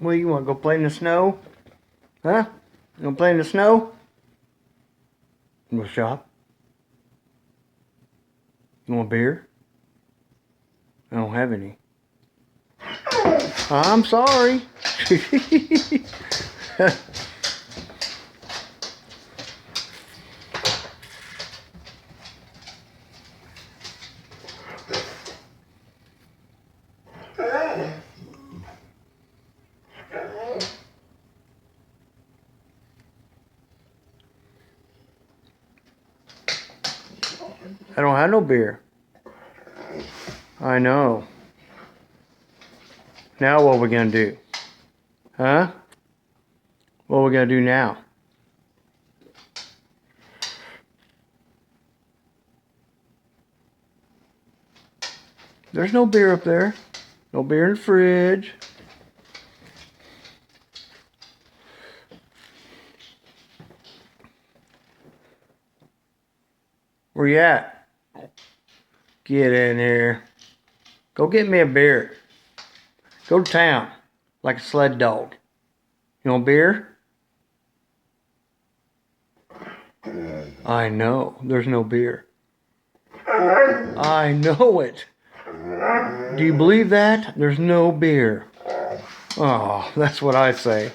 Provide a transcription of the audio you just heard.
Well, you want to go play in the snow? Huh? You want to play in the snow? We'll shop. You want beer? I don't have any. I'm sorry. I don't have no beer. I know. Now what we gonna do? Huh? What we gonna do now? There's no beer up there. No beer in the fridge. Where you at? Get in here. Go get me a beer. Go to town like a sled dog. You want beer? I know. There's no beer. I know it. Do you believe that? There's no beer. Oh, that's what I say.